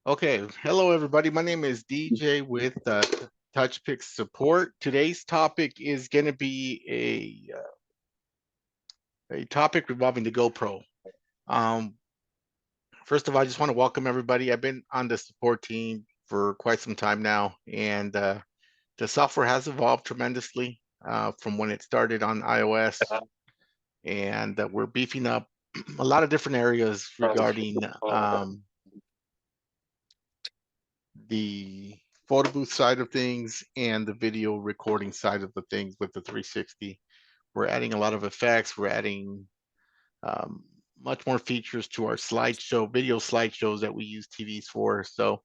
Okay, hello everybody. My name is DJ with Touchpix support. Today's topic is going to be a topic revolving the GoPro. Um, First of all, I just want to welcome everybody. I've been on the support team for quite some time now, and the software has evolved tremendously from when it started on iOS, and we're beefing up a lot of different areas regarding the photo booth side of things and the video recording side of the things with the 360. We're adding a lot of effects. We're adding um, much more features to our slideshow, video slideshows that we use TVs for. So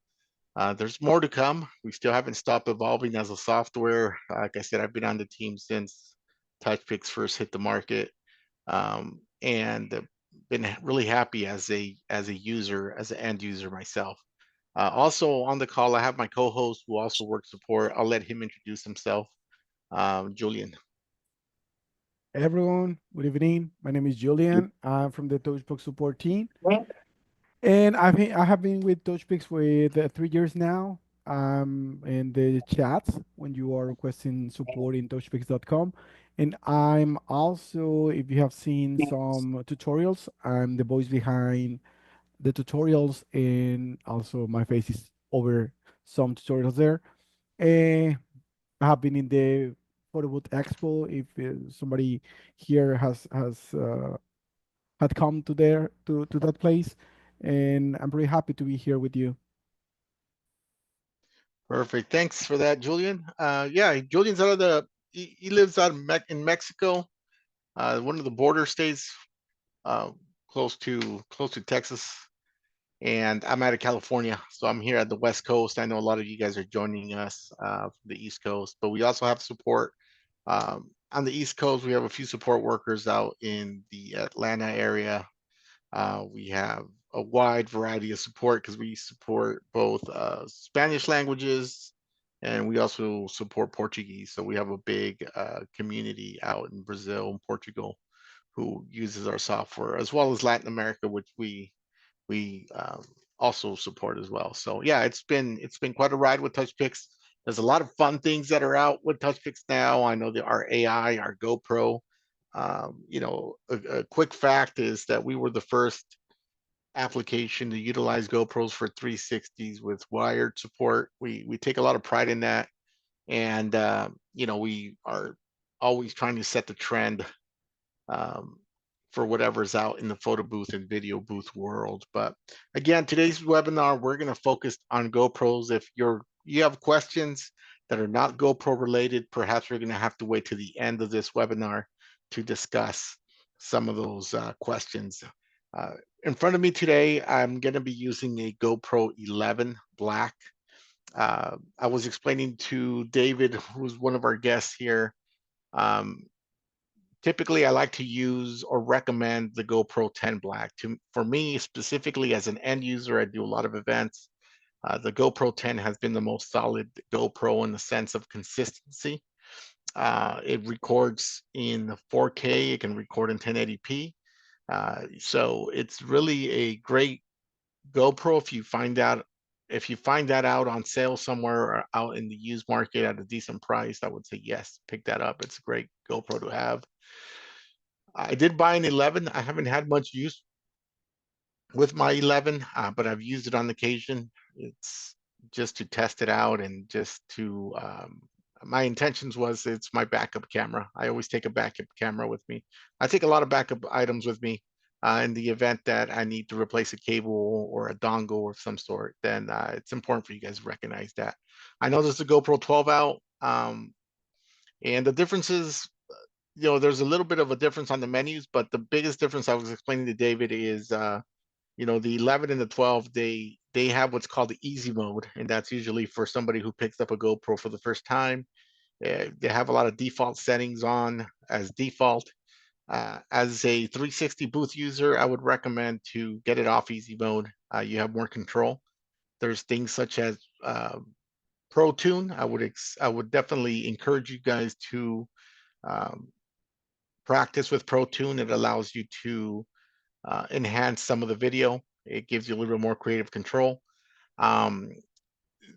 there's more to come. We still haven't stopped evolving as a software. Like I said, I've been on the team since Touchpix first hit the market, and been really happy as a user, as an end user myself. Also on the call, I have my co-host who also works support. I'll let him introduce himself. Julian. Hey everyone, good evening. My name is Julian. I'm from the Touchpix support team, and I have been with Touchpix with 3 years now. In the chats when you are requesting support in touchpix.com, and I'm also, if you have seen some tutorials, I'm the voice behind the tutorials, and also my face is over some tutorials there. And I have been in the Photo Booth Expo. If somebody here has had come to there to that place, and I'm very happy to be here with you. Perfect. Thanks for that, Julian. Yeah, Julian's out of he lives out of in Mexico, one of the border states, uh, close to Texas, and I'm out of California, so I'm here at the West Coast. I know a lot of you guys are joining us from the East Coast, but we also have support on the East Coast. We have a few support workers out in the Atlanta area. We have a wide variety of support because we support both Spanish languages, and we also support Portuguese. So we have a big community out in Brazil and Portugal who uses our software, as well as Latin America, which we also support as well. So yeah, it's been quite a ride with Touchpix. There's a lot of fun things that are out with Touchpix now. I know that our AI, our GoPro. A quick fact is that we were the first application to utilize GoPros for 360s with wired support. We take a lot of pride in that, and we are always trying to set the trend um, for whatever's out in the photo booth and video booth world. But again, today's webinar, we're going to focus on GoPros. If you have questions that are not GoPro related, perhaps we're going to have to wait to the end of this webinar to discuss some of those questions. Uh, in front of me today, I'm going to be using a GoPro 11 Black. I was explaining to David, who's one of our guests here, um, typically I like to use or recommend the GoPro 10 Black. For me, specifically as an end user, I do a lot of events. The GoPro 10 has been the most solid GoPro in the sense of consistency. It records in 4K, it can record in 1080p. So it's really a great GoPro if you find that out on sale somewhere or out in the used market at a decent price, I would say yes, pick that up. It's a great GoPro to have. I did buy an 11. I haven't had much use with my 11, but I've used it on occasion. It's just to test it out and just to, my intentions was it's my backup camera. I always take a backup camera with me. I take a lot of backup items with me in the event that I need to replace a cable or a dongle of some sort. Then it's important for you guys to recognize that. I know there's a GoPro 12 out, and the differences, there's a little bit of a difference on the menus, but the biggest difference I was explaining to David is, the 11 and the 12, they have what's called the easy mode, and that's usually for somebody who picks up a GoPro for the first time. They have a lot of default settings on as default. As a 360 booth user, I would recommend to get it off easy mode. You have more control. There's things such as Pro Tune. I would definitely encourage you guys to practice with ProTune. It allows you to enhance some of the video. It gives you a little bit more creative control. Um,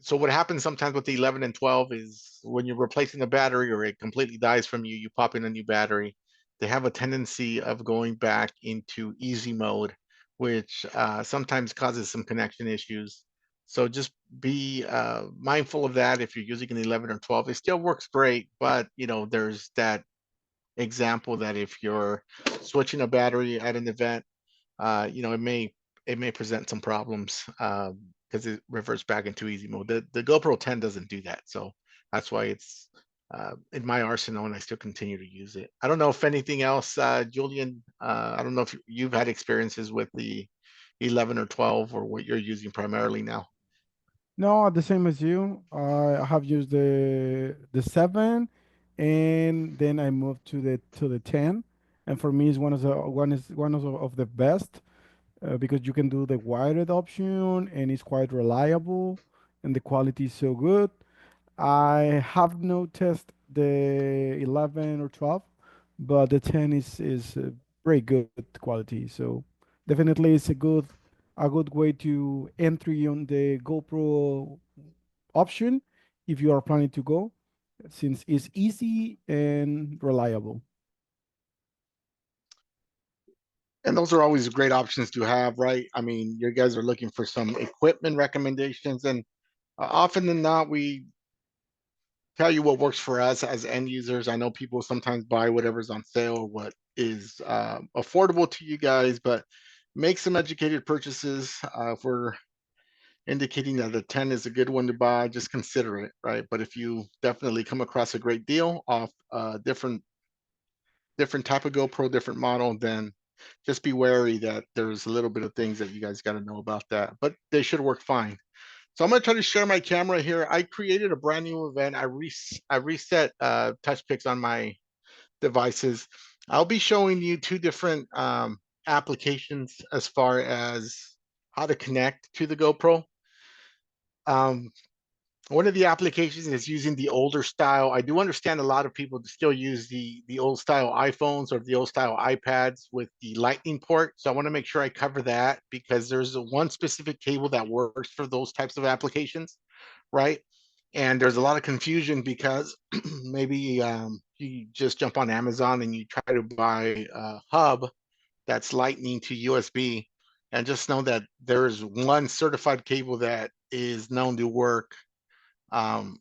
so what happens sometimes with the 11 and 12 is when you're replacing the battery or it completely dies from you, you pop in a new battery. They have a tendency of going back into easy mode, which sometimes causes some connection issues. So just be mindful of that. If you're using an 11 or 12, it still works great, but there's that example that if you're switching a battery at an event, it may present some problems because it reverts back into easy mode. The GoPro 10 doesn't do that, so that's why it's in my arsenal, and I still continue to use it. I don't know if anything else, Julian. I don't know if you've had experiences with the 11 or 12, or what you're using primarily now. No, the same as you. I have used the 7, and then I moved to the 10. And for me, it's one of the best because you can do the wired option, and it's quite reliable, and the quality is so good. I have no test the 11 or 12, but the 10 is very good quality. So definitely it's a good way to entry on the GoPro option if you are planning to go, since it's easy and reliable. And those are always great options to have, right? I mean, you guys are looking for some equipment recommendations, and often than not, we tell you what works for us as end users. I know people sometimes buy whatever's on sale or what is affordable to you guys, but make some educated purchases. If we're indicating that a 10 is a good one to buy, just consider it, right? But if you definitely come across a great deal off different type of GoPro, different model, then just be wary that there's a little bit of things that you guys got to know about that. But they should work fine. So I'm going to try to share my camera here. I created a brand new event. I reset Touchpix on my devices. I'll be showing you two different applications as far as how to connect to the GoPro. Um, One of the applications is using the older style. I do understand a lot of people still use the old style iPhones or the old style iPads with the lightning port. So I want to make sure I cover that because there's one specific cable that works for those types of applications, right? And there's a lot of confusion because maybe you just jump on Amazon and you try to buy a hub that's lightning to USB, and just know that there's one certified cable that is known to work um,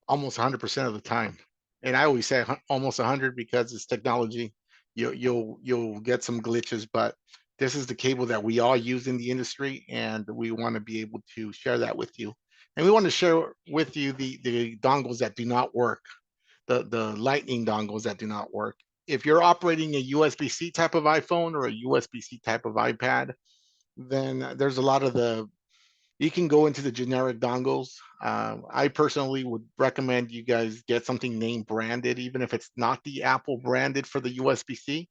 almost 100% of the time. And I always say almost 100 because it's technology. You'll get some glitches, but this is the cable that we all use in the industry, and we want to be able to share that with you. And we want to share with you the dongles that do not work, the lightning dongles that do not work. If you're operating a USB-C type of iPhone or a USB-C type of iPad, then there's a lot of you can go into the generic dongles. I personally would recommend you guys get something name branded, even if it's not the Apple branded for the USB-C.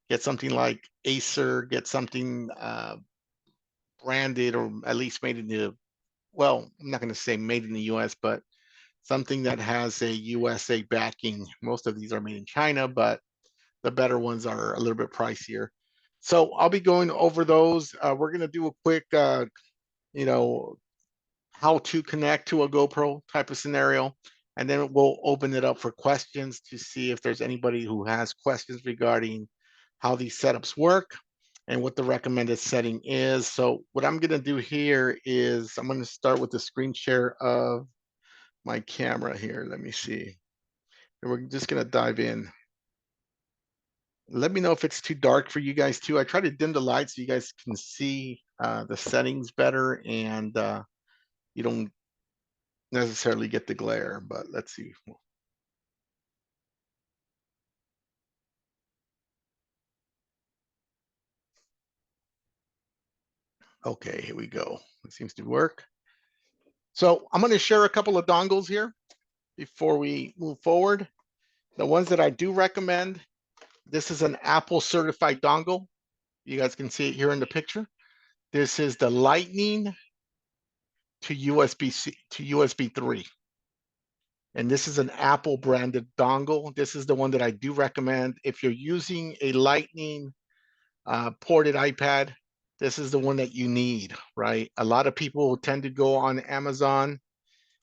Get something like Acer, get something branded or at least made in well, I'm not going to say made in the US, but something that has a USA backing. Most of these are made in China, but the better ones are a little bit pricier. So I'll be going over those. We're going to do a quick, you know, how to connect to a GoPro type of scenario. And then we'll open it up for questions to see if there's anybody who has questions regarding how these setups work and what the recommended setting is. So what I'm going to do here is I'm going to start with the screen share of my camera here. Let me see. And we're just going to dive in. Let me know if it's too dark for you guys too. I try to dim the light so you guys can see the settings better and you don't necessarily get the glare, but let's see. Okay, here we go. It seems to work. So I'm going to share a couple of dongles here before we move forward. The ones that I do recommend, this is an Apple certified dongle. You guys can see it here in the picture. This is the Lightning to USB-C to USB 3. And this is an Apple branded dongle. This is the one that I do recommend. If you're using a Lightning ported iPad, this is the one that you need, right? A lot of people tend to go on Amazon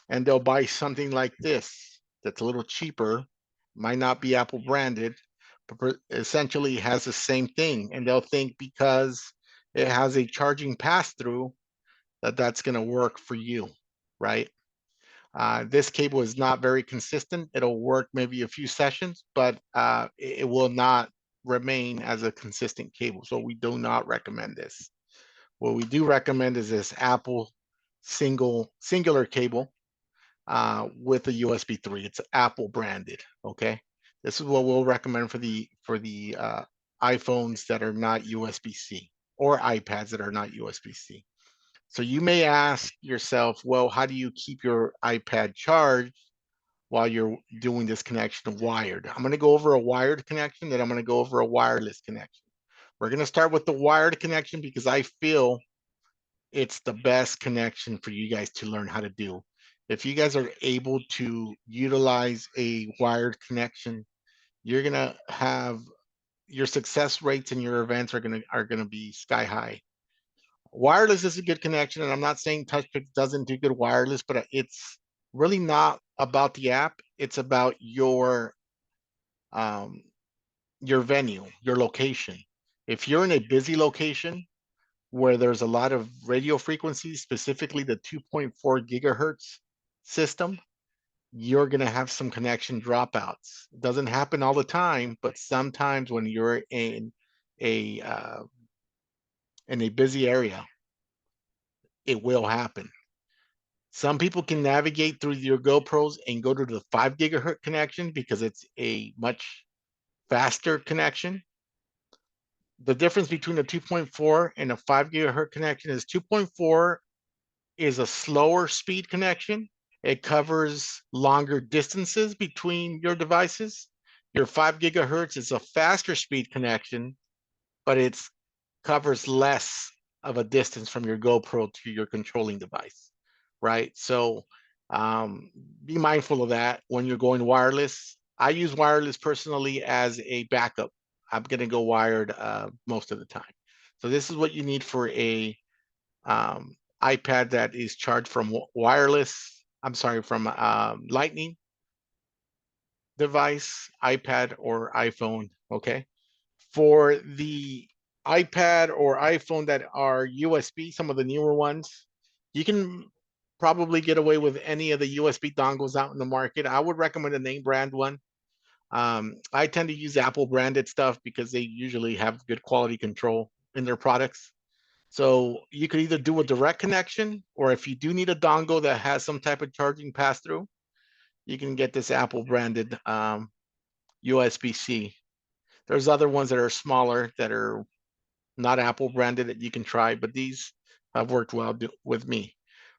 and they'll buy something like this that's a little cheaper, might not be Apple branded, but essentially has the same thing. And they'll think because it has a charging pass through that that's going to work for you, right? This cable is not very consistent. It'll work maybe a few sessions, but it will not remain as a consistent cable. So we do not recommend this. What we do recommend is this Apple singular cable with a USB 3. It's Apple branded. Okay, this is what we'll recommend for the iPhones that are not USB-C or iPads that are not USB-C. So you may ask yourself, well, how do you keep your iPad charged while you're doing this connection wired? I'm going to go over a wired connection, then I'm going to go over a wireless connection. We're going to start with the wired connection because I feel it's the best connection for you guys to learn how to do. If you guys are able to utilize a wired connection, you're going to have your success rates in your events are going to be sky high. Wireless is a good connection, and I'm not saying Touchpix doesn't do good wireless, but it's really not about the app. It's about um, your venue, your location. If you're in a busy location where there's a lot of radio frequencies, specifically the 2.4 gigahertz system, you're going to have some connection dropouts. It doesn't happen all the time, but sometimes when you're a uh, in a busy area, it will happen. Some people can navigate through your GoPros and go to the 5 gigahertz connection because it's a much faster connection. The difference between a 2.4 and a 5 gigahertz connection is 2.4 is a slower speed connection. It covers longer distances between your devices. Your 5 gigahertz is a faster speed connection, but it covers less of a distance from your GoPro to your controlling device, right? So be mindful of that when you're going wireless. I use wireless personally as a backup. I'm going to go wired most of the time. So this is what you need for a iPad that is charged from wireless. I'm sorry, from Lightning device, iPad or iPhone. Okay. For the iPad or iPhone that are USB, some of the newer ones, you can probably get away with any of the USB dongles out in the market. I would recommend a name brand one. I tend to use Apple branded stuff because they usually have good quality control in their products. So you could either do a direct connection, or if you do need a dongle that has some type of charging pass through, you can get this Apple branded USB-C. There's other ones that are smaller that are not Apple branded that you can try, but these have worked well with me.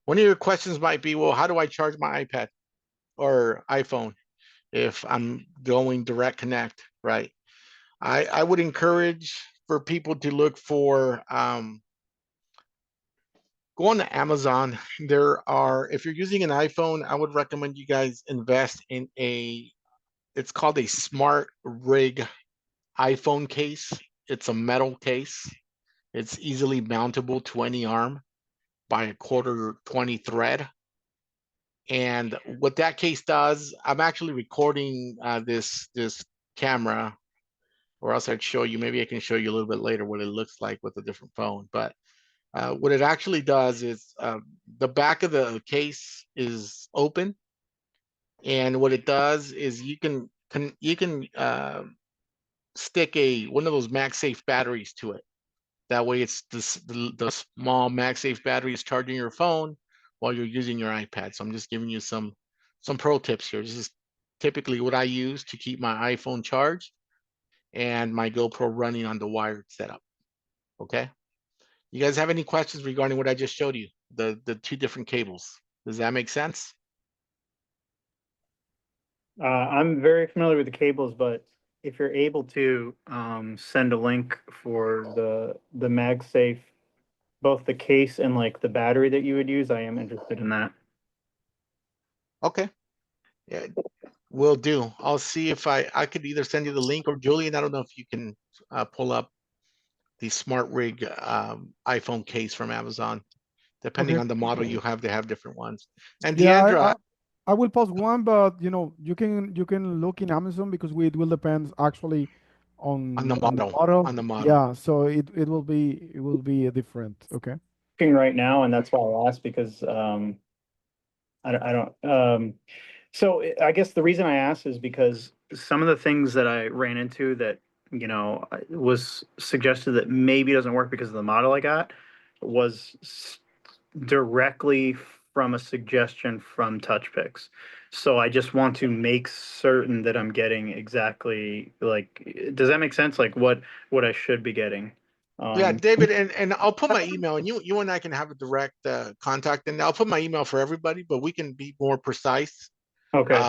One of your questions might be, well, how do I charge my iPad or iPhone if I'm going direct connect, right? I would encourage for people to look for go on to Amazon. There are, if you're using an iPhone, I would recommend you guys invest in it's called a Smart Rig iPhone case. It's a metal case. It's easily mountable to any arm by a quarter 20 thread. And what that case does, I'm actually recording this camera, or else I'd show you. Maybe I can show you a little bit later what it looks like with a different phone. But what it actually does is the back of the case is open, and what it does is you can stick one of those MagSafe batteries to it. That way, it's the small MagSafe battery is charging your phone while you're using your iPad. So I'm just giving you some pro tips here. This is typically what I use to keep my iPhone charged and my GoPro running on the wired setup. Okay. You guys have any questions regarding what I just showed you? The two different cables. Does that make sense? I'm very familiar with the cables, but if you're able to send a link for the MagSafe, both the case and like the battery that you would use, I am interested in that. Okay. Yeah, will do. I'll see if I could either send you the link, or Julian, I don't know if you can pull up the Smart Rig iPhone case from Amazon. Depending Okay. on the model you have, they have different ones. And Yeah, Deandra, I will post one, but you can look in Amazon because it will depend actually on the on the model, model. on the model. Yeah, so it will be different. Okay. Looking right now, and that's why I asked because I don't so I guess the reason I asked is because some of the things that I ran into that was suggested that maybe doesn't work because of the model I got was directly from a suggestion from Touchpix. So I just want to make certain that I'm getting exactly like, does that make sense? Like what I should be getting. Yeah, Um, David, and I'll put my email, and you and I can have a direct contact, and I'll put my email for everybody, but we can be more precise. okay,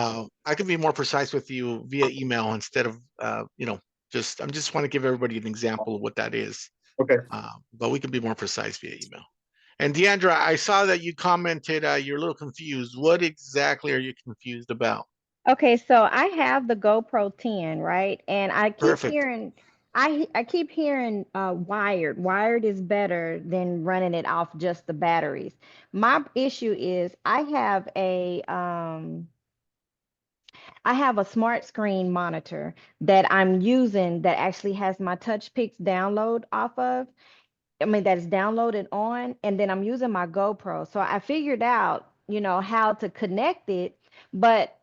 I can be more precise with you via email instead of just I'm just want to give everybody an example of what that is. okay. But we can be more precise via email. And Deandra, I saw that you commented you're a little confused. What exactly are you confused about? Okay, so I have the GoPro 10, right? And I keep Perfect. hearing I keep hearing wired. Wired is better than running it off just the batteries. My issue is I have a smart screen monitor that I'm using that actually has my Touchpix download off of. I mean, that is downloaded on, and then I'm using my GoPro. So I figured out, how to connect it, but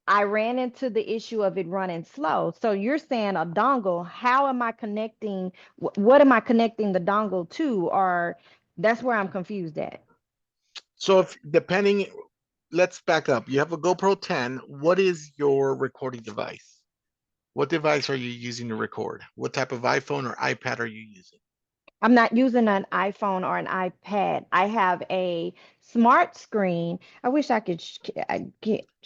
I ran into the issue of it running slow. So you're saying a dongle, how am I connecting? What am I connecting the dongle to? Or that's where I'm confused at. So if depending, let's back up. You have a GoPro 10. What is your recording device? What device are you using to record? What type of iPhone or iPad are you using? I'm not using an iPhone or an iPad. I have a smart screen. I wish I could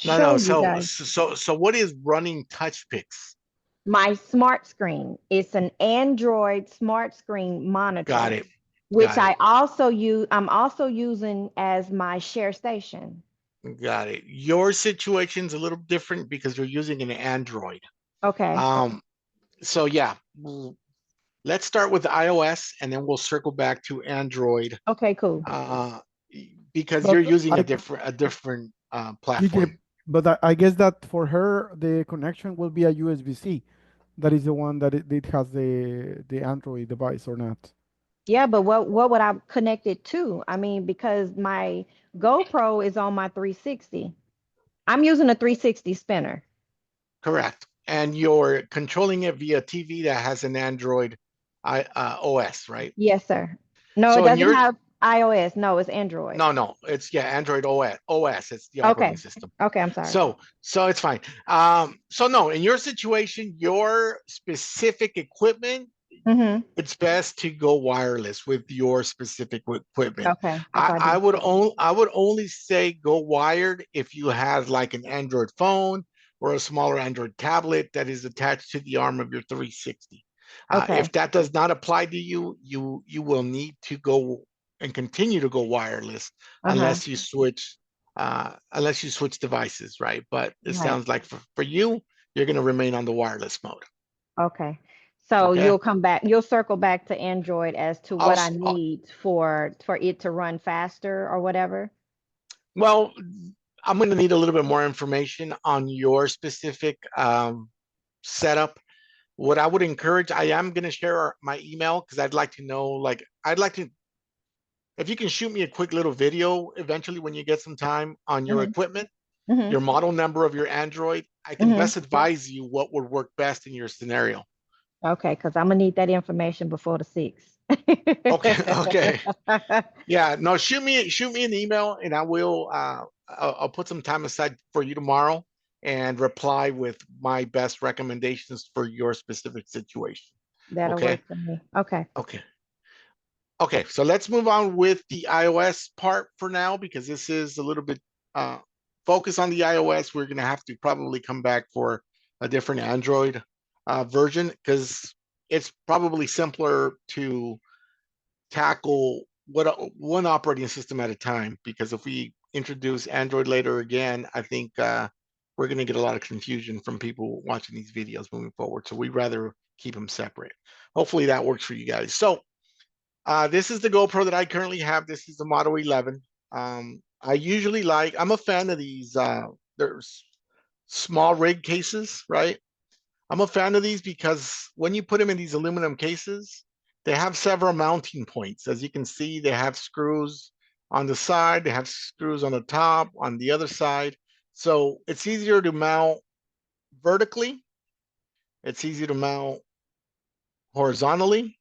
No, show no. you So, guys so, so what is running Touchpix? my smart screen. It's an Android smart screen Got monitor, it. which Got it. I'm also using as my share station. Got it. Your situation's a little different because you're using an Android. Okay. So yeah, let's start with iOS and then we'll circle back to Android. Okay, cool. Uh, because you're But using I a different DJ, platform. but I guess that for her the connection will be a USB-C. That is the one that it has the Android device or not. Yeah, but what would I connect it to? I mean, because my GoPro is on my 360. I'm using a 360 spinner. Correct. And you're controlling it via TV that has an Android OS, right? Yes, sir. No, it So in doesn't your have iOS. No, it's Android. no, it's yeah, Android OS. OS, it's the operating Okay. system. Okay, I'm sorry. So it's fine. So no, in your situation, your specific equipment, Mm-hmm. it's best to go wireless with your specific equipment. Okay. Okay, I do. I would only say go wired if you have like an Android phone or a smaller Android tablet that is attached to the arm of your 360. If Okay. that does not apply to you, you will need to go and continue to go wireless Uh-huh. unless you switch devices, right? But it Right. sounds like for you, you're going to remain on the wireless mode. Okay. So Okay. you'll circle back to Android as to what I I'll, need for it to run faster or whatever. well, I'm going to need a little bit more information on your specific setup. What I would encourage, I am going to share my email because I'd like to know, like, I'd like to, if you can shoot me a quick little video eventually when you get some time on your Mm-hmm. equipment, Mm-hmm. your model number of your Android, I can Mm-hmm. best advise you what would work best in your scenario. Okay, because I'm gonna need that information before the 6th. Okay, okay. Yeah, no, shoot me an email and I will I'll put some time aside for you tomorrow and reply with my best recommendations for your specific situation. That'll Okay? work for me. Okay. Okay. Okay, so let's move on with the iOS part for now because this is a little bit focus on the iOS. We're gonna have to probably come back for a different Android version because it's probably simpler to tackle one operating system at a time because if we introduce Android later again, I think we're going to get a lot of confusion from people watching these videos moving forward. So we'd rather keep them separate. Hopefully that works for you guys. So this is the GoPro that I currently have. This is the Model 11. I usually I'm a fan of these, there's small rig cases, right? I'm a fan of these because when you put them in these aluminum cases, they have several mounting points. As you can see, they have screws on the side, they have screws on the top, on the other side. So it's easier to mount vertically. It's easy to mount horizontally.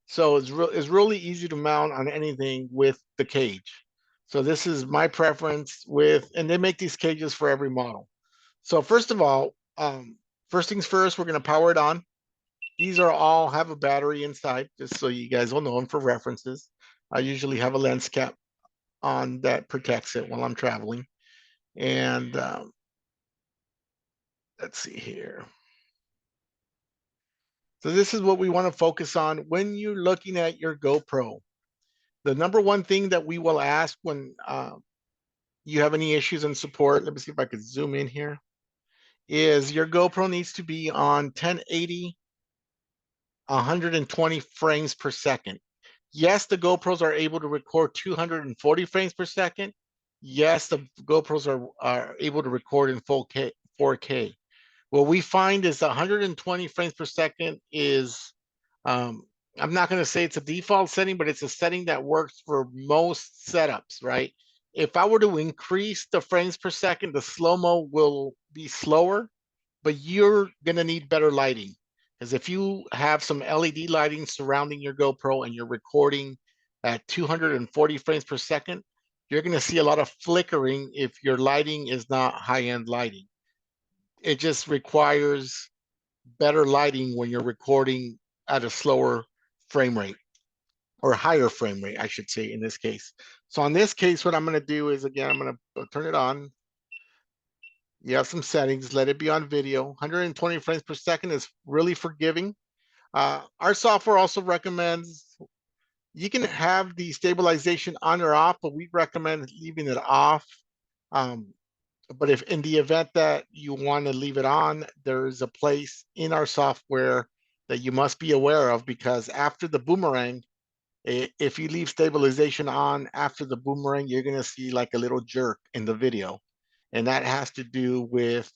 So it's really easy to mount on anything with the cage. So this is my preference with, and they make these cages for every model. So first of all, first things first, we're going to power it on. These are all have a battery inside, just so you guys will know them for references. I usually have a lens cap on that protects it while I'm traveling. And let's see here. So this is what we want to focus on when you're looking at your GoPro. The number one thing that we will ask when you have any issues in support, let me see if I could zoom in here, is your GoPro needs to be on 1080, 120 frames per second. Yes, the GoPros are able to record 240 frames per second. Yes, the GoPros are able to record in full 4K. What we find is 120 frames per second is, I'm not going to say it's a default setting, but it's a setting that works for most setups, right? If I were to increase the frames per second, the slow-mo will be slower, but you're going to need better lighting. Because if you have some LED lighting surrounding your GoPro and you're recording at 240 frames per second, you're going to see a lot of flickering if your lighting is not high-end lighting. It just requires better lighting when you're recording at a slower frame rate, or higher frame rate, I should say, in this case. So in this case, what I'm going to do is, again, I'm going to turn it on. You have some settings, let it be on video. 120 frames per second is really forgiving. Our software also recommends you can have the stabilization on or off, but we recommend leaving it off. But if in the event that you want to leave it on, there is a place in our software that you must be aware of, because after the boomerang, if you leave stabilization on after the boomerang, you're going to see like a little jerk in the video. And that has to do with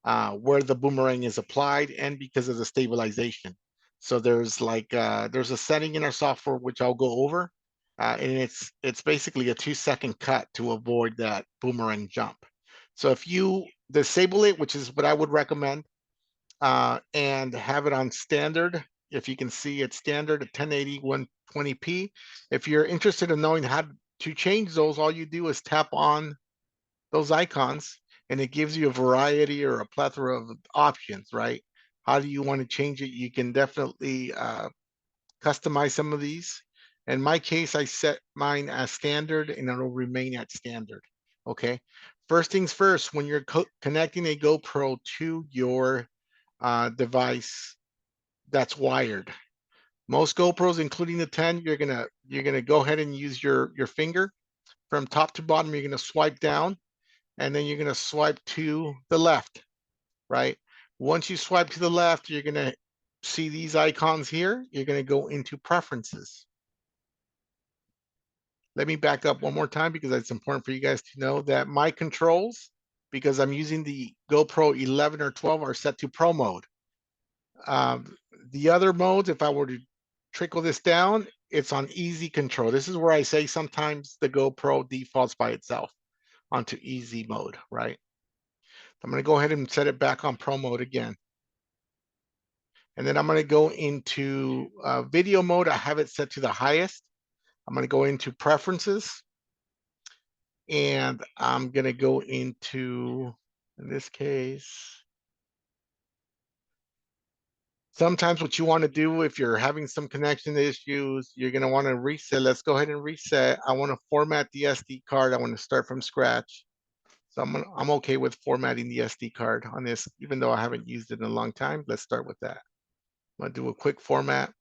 where the boomerang is applied and because of the stabilization. So there's there's a setting in our software which I'll go over, and it's basically a 2-second cut to avoid that boomerang jump. So if you disable it, which is what I would recommend, and have it on standard, if you can see it's standard at 1080 120p. If you're interested in knowing how to change those, all you do is tap on those icons and it gives you a variety or a plethora of options, right? How do you want to change it? You can definitely customize some of these. In my case, I set mine as standard and it'll remain at standard. Okay. First things first, when you're connecting a GoPro to your device that's wired, most GoPros, including the 10, you're gonna go ahead and use your finger from top to bottom. You're gonna swipe down, and then you're gonna swipe to the left, right? Once you swipe to the left, you're gonna see these icons here. You're gonna go into preferences. Let me back up one more time because it's important for you guys to know that my controls, because I'm using the GoPro 11 or 12, are set to Pro mode. The other modes, if I were to trickle this down, it's on easy control. This is where I say sometimes the GoPro defaults by itself onto easy mode, right? I'm going to go ahead and set it back on Pro mode again. And then I'm going to go into video mode. I have it set to the highest. I'm going to go into preferences. And I'm going to go into, in this case, sometimes what you want to do if you're having some connection issues, you're going to want to reset. Let's go ahead and reset. I want to format the SD card. I want to start from scratch. So I'm okay with formatting the SD card on this, even though I haven't used it in a long time. Let's start with that. I'm going to do a quick format.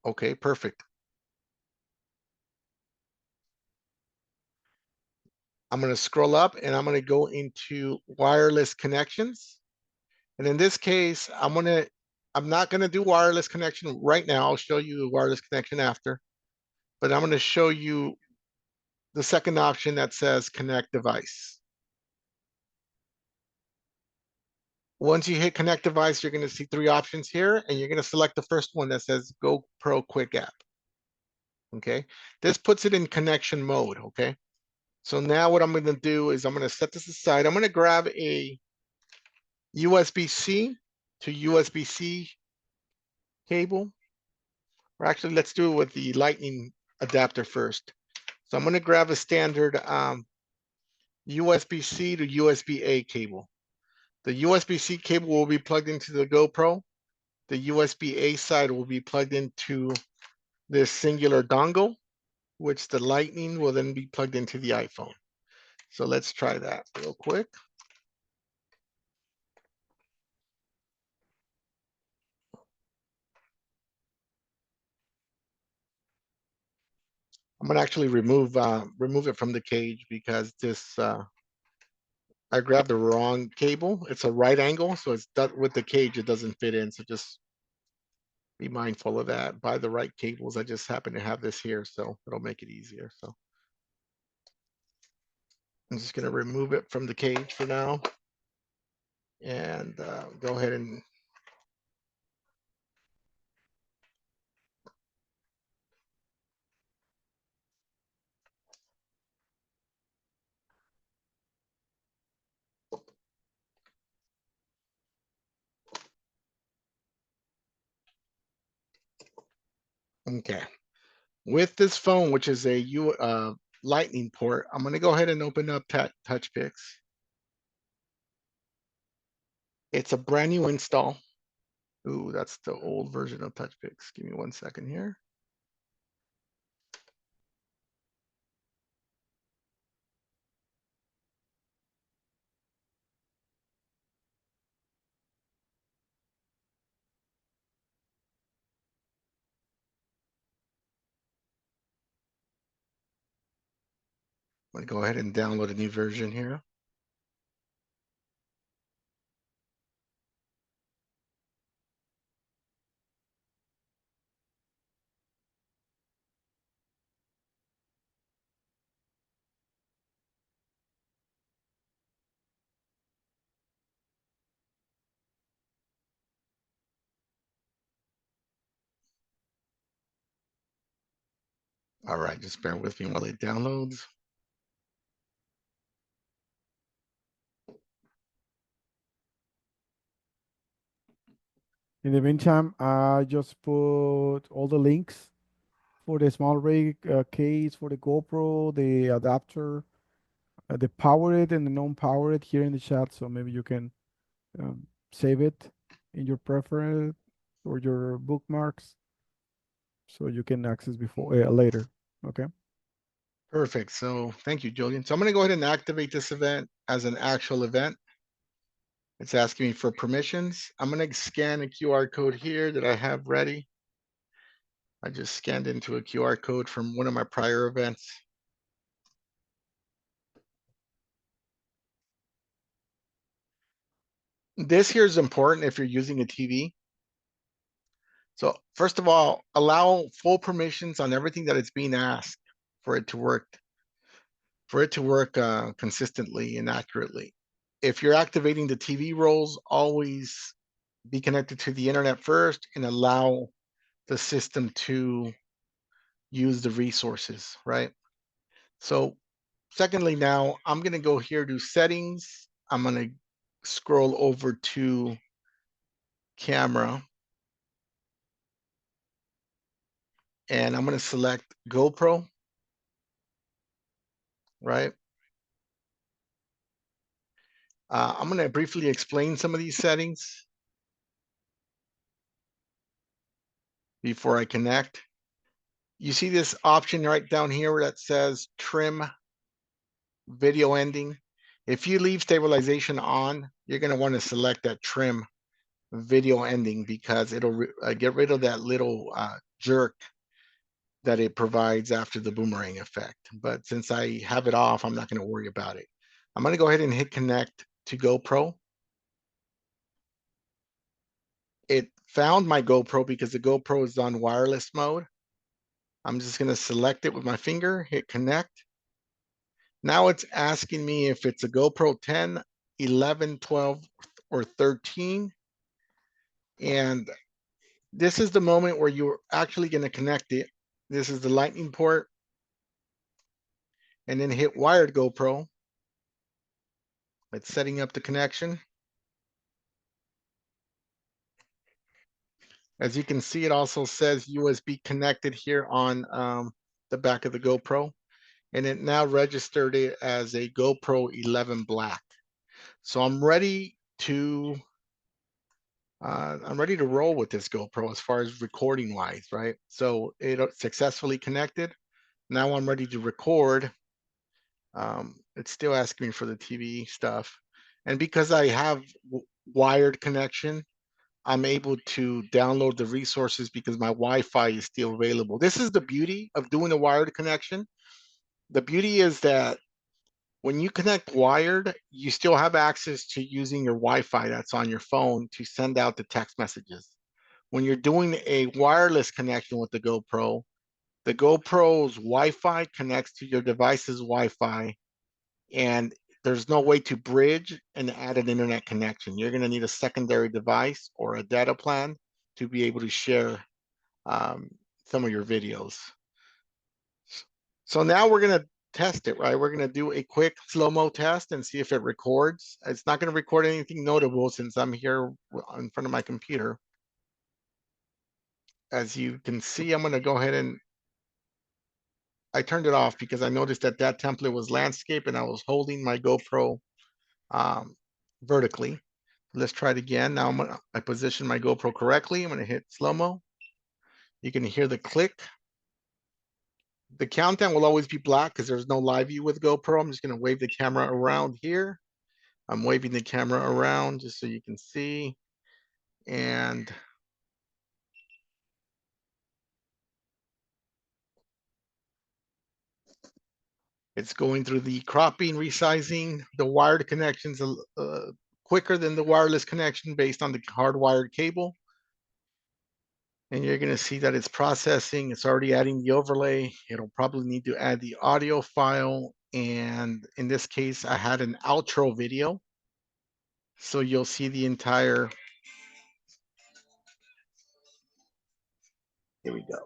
Okay, perfect. I'm going to scroll up and I'm going to go into wireless connections. And in this case, I'm not going to do wireless connection right now. I'll show you a wireless connection after, but I'm going to show you the second option that says connect device. Once you hit connect device, you're going to see three options here, and you're going to select the first one that says GoPro Quick App. Okay, this puts it in connection mode. Okay, so now what I'm going to do is I'm going to set this aside. I'm going to grab a USB-C to USB-C cable. Or actually, let's do it with the lightning adapter first. So I'm going to grab a standard USB-C to USB-A cable. The USB-C cable will be plugged into the GoPro. The USB-A side will be plugged into this singular dongle, which the lightning will then be plugged into the iPhone. So let's try that real quick. I'm gonna actually remove it from the cage because this I grabbed the wrong cable. It's a right angle, so it's with the cage it doesn't fit in. So just be mindful of that. Buy the right cables. I just happen to have this here, so it'll make it easier. So I'm just gonna remove it from the cage for now, and go ahead and okay. With this phone, which is a lightning port, I'm gonna go ahead and open up Touchpix. It's a brand new install. Ooh, that's the old version of Touchpix. Give me 1 second here. I'm gonna go ahead and download a new version here. All right, just bear with me while it downloads. In the meantime, I just put all the links for the small rig case, for the GoPro, the adapter, the powered and the non-powered here in the chat. So maybe you can save it in your preference or your bookmarks so you can access before later. Okay. Perfect. So thank you, Julian. So I'm gonna go ahead and activate this event as an actual event. It's asking me for permissions. I'm gonna scan a QR code here that I have ready. I just scanned into a QR code from one of my prior events. This here is important if you're using a TV. So first of all, allow full permissions on everything that is being asked for it to work, consistently and accurately. If you're activating the TV roles, always be connected to the internet first and allow the system to use the resources, right? So secondly, now I'm gonna go here to settings. I'm gonna scroll over to camera and I'm gonna select GoPro, right? I'm gonna briefly explain some of these settings before I connect. You see this option right down here that says trim video ending. If you leave stabilization on, you're gonna wanna select that trim video ending because it'll get rid of that little jerk that it provides after the boomerang effect. But since I have it off, I'm not going to worry about it. I'm going to go ahead and hit connect to GoPro. It found my GoPro because the GoPro is on wireless mode. I'm just going to select it with my finger, hit connect. Now it's asking me if it's a GoPro 10, 11, 12, or 13. And this is the moment where you're actually going to connect it. This is the lightning port. And then hit wired GoPro. It's setting up the connection. As you can see, it also says USB connected here on the back of the GoPro. And it now registered it as a GoPro 11 Black. So I'm ready to roll with this GoPro as far as recording wise, right? So it successfully connected. Now I'm ready to record. It's still asking me for the TV stuff. And because I have wired connection, I'm able to download the resources because my Wi-Fi is still available. This is the beauty of doing a wired connection. The beauty is that when you connect wired, you still have access to using your Wi-Fi that's on your phone to send out the text messages. When you're doing a wireless connection with the GoPro's Wi-Fi connects to your device's Wi-Fi, and there's no way to bridge and add an internet connection. You're going to need a secondary device or a data plan to be able to share some of your videos. So now we're going to test it, right? We're going to do a quick slow-mo test and see if it records. It's not going to record anything notable since I'm here in front of my computer. As you can see, I'm going to go ahead and I turned it off because I noticed that that template was landscape and I was holding my GoPro vertically. Let's try it again. Now I position my GoPro correctly. I'm going to hit slow-mo. You can hear the click. The countdown will always be black because there's no live view with GoPro. I'm just going to wave the camera around here. I'm waving the camera around just so you can see. And it's going through the cropping, resizing. The wired connections quicker than the wireless connection based on the hardwired cable. And you're going to see that it's processing. It's already adding the overlay. It'll probably need to add the audio file. And in this case, I had an outro video. So you'll see the entire. Here we go.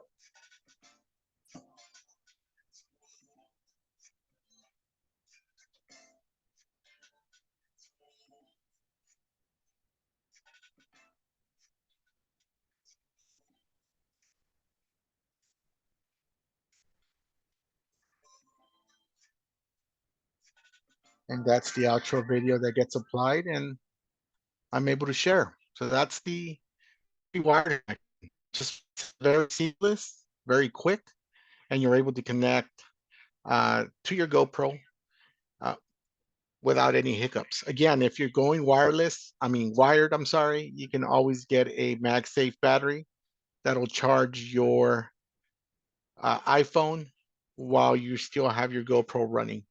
And that's the outro video that gets applied and I'm able to share. So that's the wired connection. Just very seamless, very quick, and you're able to connect to your GoPro without any hiccups. Again, if you're going wired, I'm sorry, you can always get a MagSafe battery that'll charge your iPhone while you still have your GoPro running.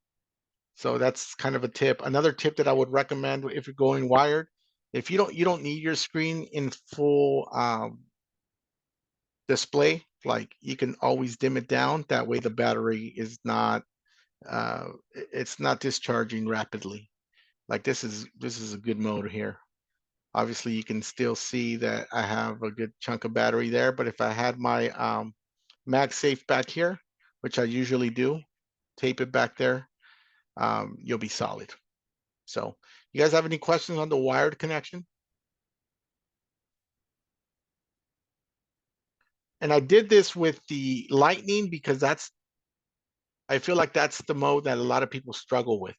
So that's kind of a tip. Another tip that I would recommend if you're going wired, if you don't need your screen in full display, like you can always dim it down. That way the battery is not it's not discharging rapidly. Like this is a good mode here. Obviously you can still see that I have a good chunk of battery there, but if I had my MagSafe back here, which I usually do, tape it back there, you'll be solid. So you guys have any questions on the wired connection? And I did this with the lightning because I feel like that's the mode that a lot of people struggle with.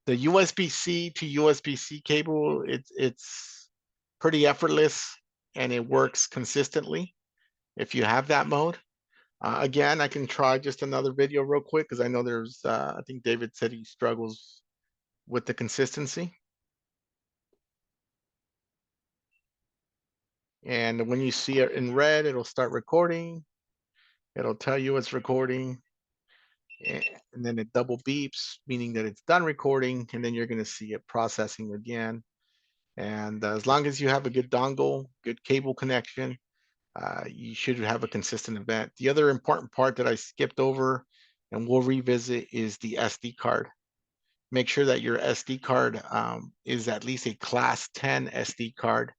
The USB-C to USB-C cable, it's pretty effortless and it works consistently if you have that mode. Again, I can try just another video real quick because I know there's, I think David said he struggles with the consistency. And when you see it in red, it'll start recording. It'll tell you it's recording. And then it double beeps, meaning that it's done recording, and then you're going to see it processing again. And as long as you have a good dongle, good cable connection, you should have a consistent event. The other important part that I skipped over and we'll revisit is the SD card. Make sure that your SD card is at least a class 10 SD card.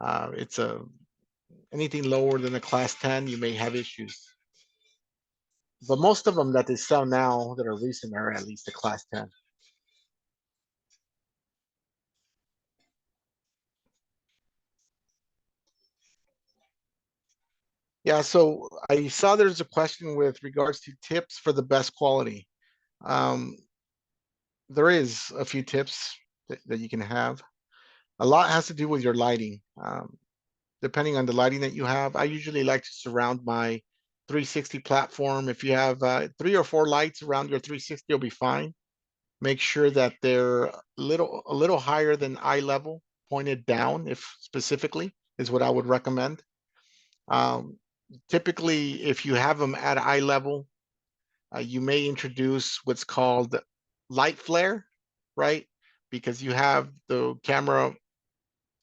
It's anything lower than a class 10, you may have issues. But most of them that they sell now that are recent are at least a class 10. Yeah, so I saw there's a question with regards to tips for the best quality. Um, there is a few tips that you can have. A lot has to do with your lighting. Depending on the lighting that you have, I usually like to surround my 360 platform. If you have 3 or 4 lights around your 360, you'll be fine. Make sure that they're a little higher than eye level, pointed down, if specifically is what I would recommend. Typically, if you have them at eye level, you may introduce what's called light flare, right? Because you have the camera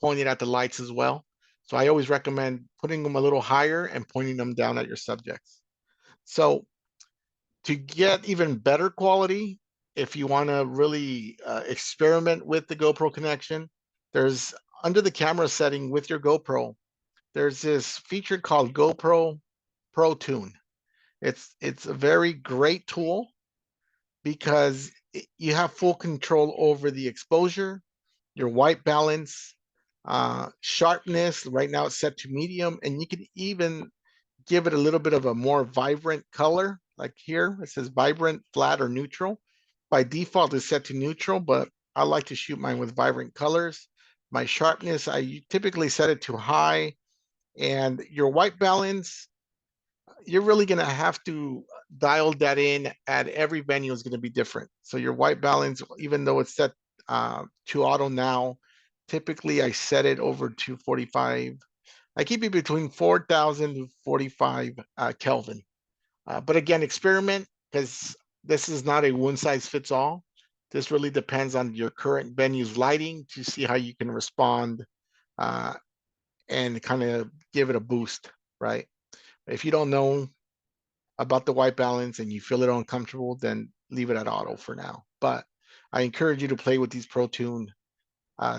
pointed at the lights as well. So I always recommend putting them a little higher and pointing them down at your subjects. So to get even better quality, if you want to really experiment with the GoPro connection, there's under the camera setting with your GoPro, there's this feature called GoPro Pro Tune. It's a very great tool because you have full control over the exposure, your white balance, sharpness. Right now it's set to medium, and you can even give it a little bit of a more vibrant color. Like here, it says vibrant, flat, or neutral. By default, it's set to neutral, but I like to shoot mine with vibrant colors. My sharpness, I typically set it to high, and your white balance, you're really going to have to dial that in at every venue is going to be different. So your white balance, even though it's set to auto now, typically I set it over to 45. I keep it between 4,000 to 45 Kelvin. But again, experiment, because this is not a one size fits all. This really depends on your current venue's lighting to see how you can respond and kind of give it a boost, right? If you don't know about the white balance and you feel it uncomfortable, then leave it at auto for now. But I encourage you to play with these Pro Tune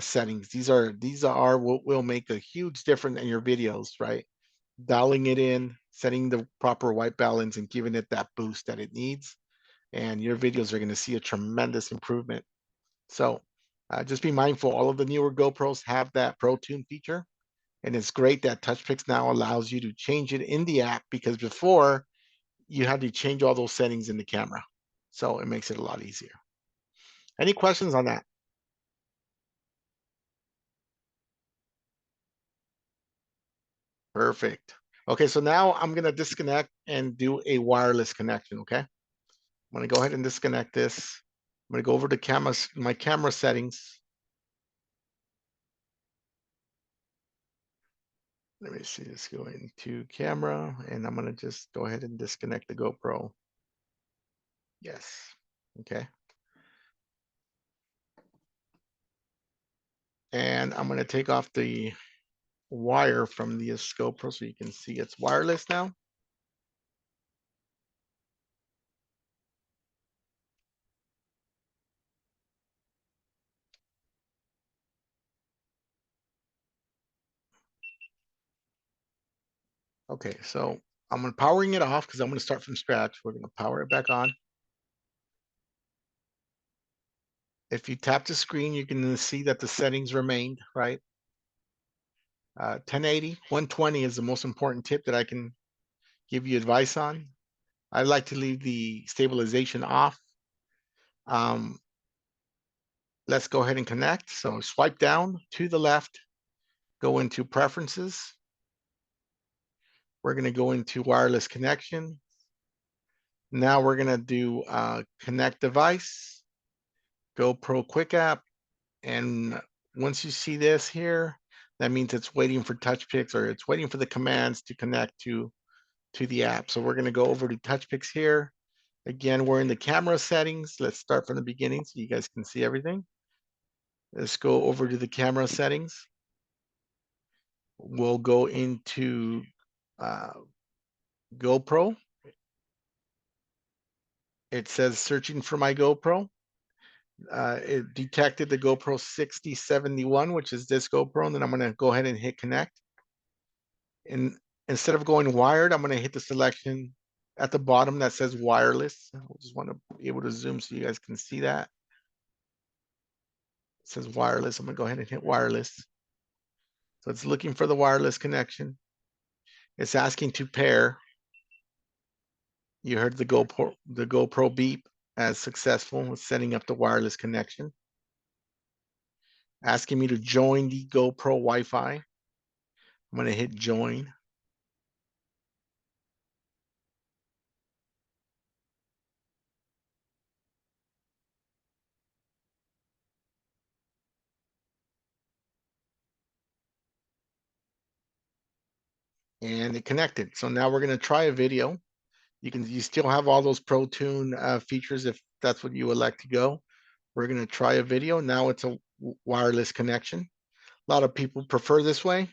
settings. These are what will make a huge difference in your videos, right? Dialing it in, setting the proper white balance, and giving it that boost that it needs. And your videos are going to see a tremendous improvement. So just be mindful. All of the newer GoPros have that Pro Tune feature. And it's great that Touchpix now allows you to change it in the app, because before you had to change all those settings in the camera. So it makes it a lot easier. Any questions on that? Perfect. Okay, so now I'm going to disconnect and do a wireless connection, okay? I'm going to go ahead and disconnect this. I'm going to go over to my camera settings. Let me see, let's go into camera, and I'm going to just go ahead and disconnect the GoPro. Yes, okay. And I'm going to take off the wire from the GoPro so you can see it's wireless now. Okay, so I'm gonna powering it off because I'm gonna start from scratch. We're gonna power it back on. If you tap the screen, you can see that the settings remained, right? 1080, 120 is the most important tip that I can give you advice on. I like to leave the stabilization off. Let's go ahead and connect. So swipe down to the left, go into preferences. We're gonna go into wireless connection. Now we're gonna do connect device, GoPro Quick App. And once you see this here, that means it's waiting for Touchpix, or it's waiting for the commands to connect to to the app. So we're going to go over to Touchpix here. Again, we're in the camera settings. Let's start from the beginning so you guys can see everything. Let's go over to the camera settings. We'll go into GoPro. It says searching for my GoPro. It detected the GoPro 6071, which is this GoPro, and then I'm going to go ahead and hit connect. And instead of going wired, I'm going to hit the selection at the bottom that says wireless. I just want to be able to zoom so you guys can see that. It says wireless. I'm going to go ahead and hit wireless. So it's looking for the wireless connection. It's asking to pair. You heard the GoPro beep as successful with setting up the wireless connection. Asking me to join the GoPro Wi-Fi. I'm going to hit join. And it connected. So now we're going to try a video. You still have all those Pro Tune features if that's what you elect to go. We're going to try a video. Now it's a wireless connection. A lot of people prefer this way,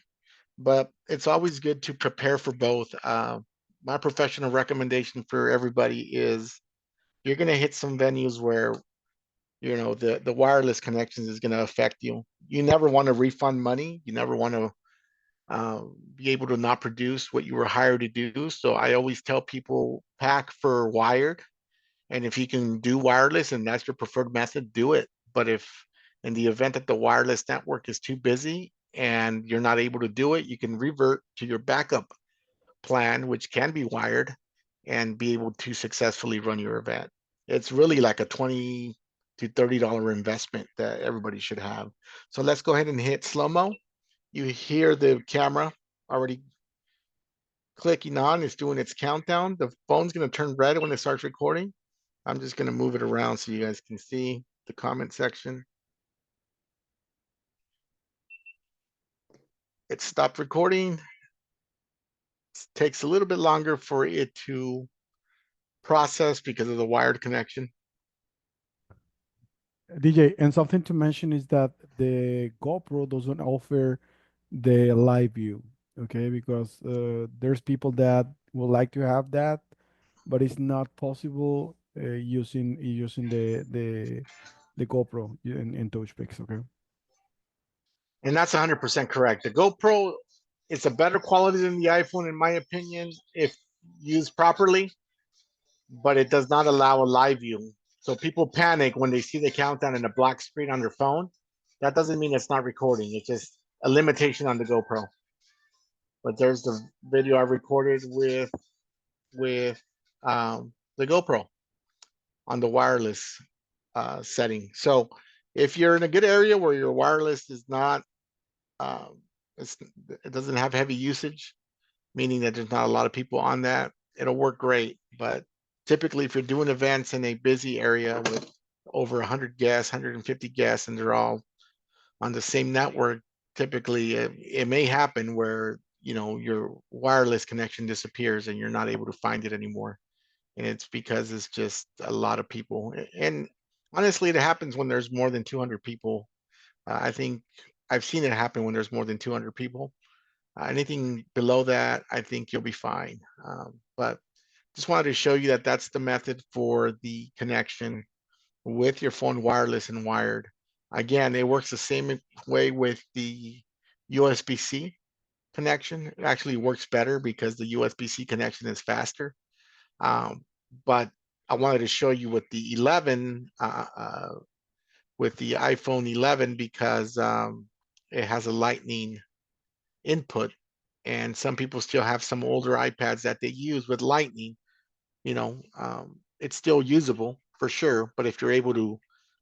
but it's always good to prepare for both. My professional recommendation for everybody is you're going to hit some venues where the wireless connections is going to affect you. You never want to refund money. You never want to be able to not produce what you were hired to do. So I always tell people pack for wired. And if you can do wireless and that's your preferred method, do it. But if in the event that the wireless network is too busy and you're not able to do it, you can revert to your backup plan, which can be wired, and be able to successfully run your event. It's really like a $20 to $30 investment that everybody should have. So let's go ahead and hit slow-mo. You hear the camera already clicking on. It's doing its countdown. The phone's going to turn red when it starts recording. I'm just going to move it around so you guys can see the comment section. It stopped recording. It takes a little bit longer for it to process because of the wired connection. DJ, and something to mention is that the GoPro doesn't offer the live view, okay? Because there's people that would like to have that, but it's not possible using the GoPro in Touchpix, okay? And that's 100% correct. The GoPro is a better quality than the iPhone, in my opinion, if used properly, but it does not allow a live view. So people panic when they see the countdown and a black screen on their phone. That doesn't mean it's not recording. It's just a limitation on the GoPro. But there's the video I recorded with the GoPro on the wireless setting. So if you're in a good area where your wireless is not, um, it doesn't have heavy usage, meaning that there's not a lot of people on that, it'll work great. But typically, if you're doing events in a busy area with over 100 guests, 150 guests, and they're all on the same network, typically it may happen where your wireless connection disappears and you're not able to find it anymore. And it's because it's just a lot of people. And honestly, it happens when there's more than 200 people. I think I've seen it happen when there's more than 200 people. Anything below that, I think you'll be fine. But just wanted to show you that that's the method for the connection with your phone, wireless and wired. Again, it works the same way with the USB-C connection. It actually works better because the USB-C connection is faster. But I wanted to show you with the 11, with the iPhone 11, because it has a Lightning input, and some people still have some older iPads that they use with Lightning. It's still usable for sure, but if you're able to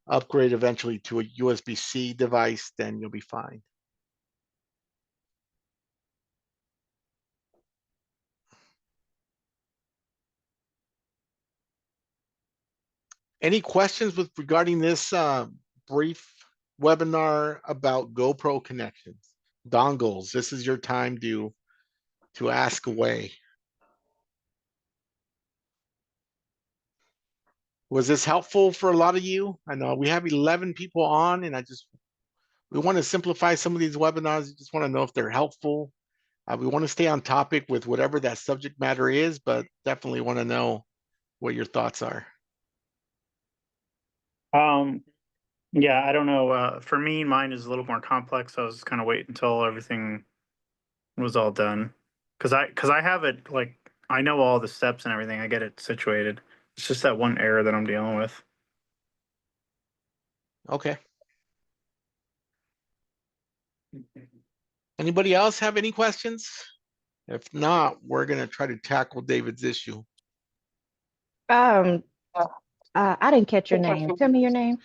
upgrade eventually to a USB-C device, then you'll be fine. Any questions with regarding this brief webinar about GoPro connections, dongles? This is your time to ask away. Was this helpful for a lot of you? I know we have 11 people on, and we want to simplify some of these webinars. We just want to know if they're helpful. We want to stay on topic with whatever that subject matter is, but definitely want to know what your thoughts are. Yeah, I don't know. For me, mine is a little more complex. I was kind of waiting until everything was all done. Cause I have it, like, I know all the steps and everything. I get it situated. It's just that one error that I'm dealing with. Okay. Anybody else have any questions? If not, we're going to try to tackle David's issue. Um, I didn't catch your name. Tell me your name.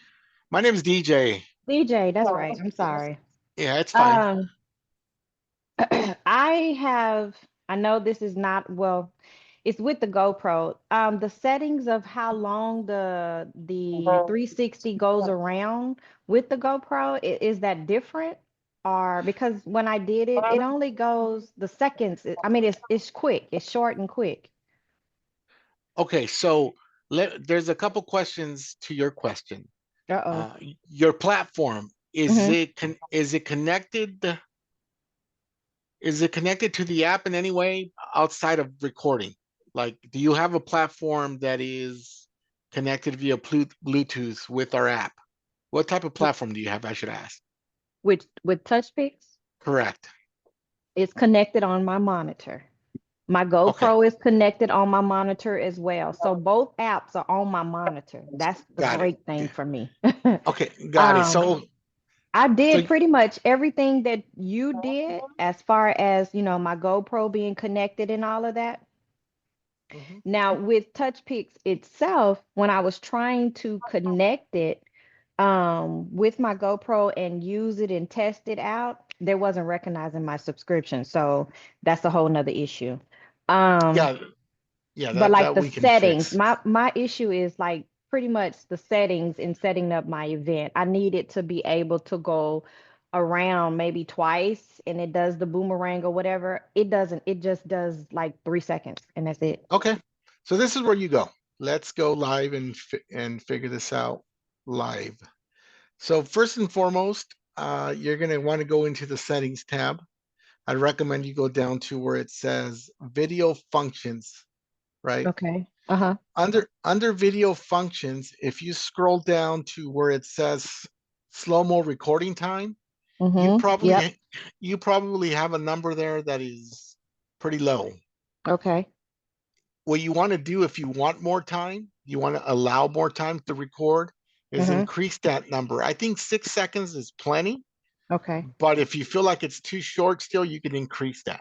My name is DJ. DJ, that's right. I'm sorry. Yeah, it's fine. I know this is not, well, it's with the GoPro. The settings of how long the 360 goes around with the GoPro, is that different? Or because when I did it, it only goes the seconds. I mean, it's quick, it's short and quick. Okay, so there's a couple questions to your question. Uh-oh. Your platform, is Hmm. it connected? Is it connected to the app in any way outside of recording? Like, do you have a platform that is connected via Bluetooth with our app? What type of platform do you have, I should ask? With Touchpix, Correct. it's connected on my monitor. My Okay, GoPro is connected on my monitor as well. So both apps are on my monitor. That's the got it. great thing for me. Okay, got it. Um, I So did pretty much everything that you did as far as, my GoPro being connected and all of that. Mhm. Now, with TouchPix itself, when I was trying to connect it with my GoPro and use it and test it out, there wasn't recognizing my subscription. So that's a whole nother issue. Um, Yeah, yeah, but like that the we can settings, fix. my issue is like pretty much the settings in setting up my event. I need it to be able to go around maybe twice and it does the boomerang or whatever. It doesn't, it just does like 3 seconds and that's it. Okay, so this is where you go. Let's go live and figure this out live. So first and foremost, you're going to want to go into the settings tab. I'd recommend you go down to where it says video functions, right? Okay. Uh-huh. Under video functions, if you scroll down to where it says slow-mo recording time, you Mm-hmm. Yep. probably you probably have a number there that is pretty low. Okay. What you want to do, if you want more time, you want to allow more time to record, is Mm-hmm. increase that number. I think 6 seconds is plenty, Okay. but if you feel like it's too short still, you can increase that.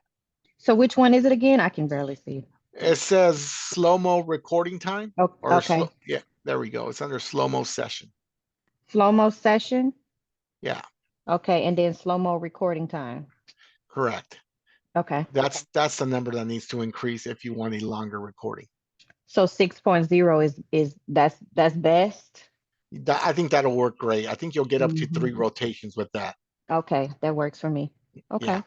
So which one is it again? I can barely see. It says slow-mo recording time, Oh, or okay. yeah, there we go. It's under slow-mo session. Slow-mo session. Yeah, Okay. And then slow-mo recording time. correct. Okay. That's the number that needs to increase if you want a longer recording. So 6.0 is that's best. I think that'll work great. I think you'll get up to 3 Mhm. rotations with that. Okay, that works for me. Yeah, Okay.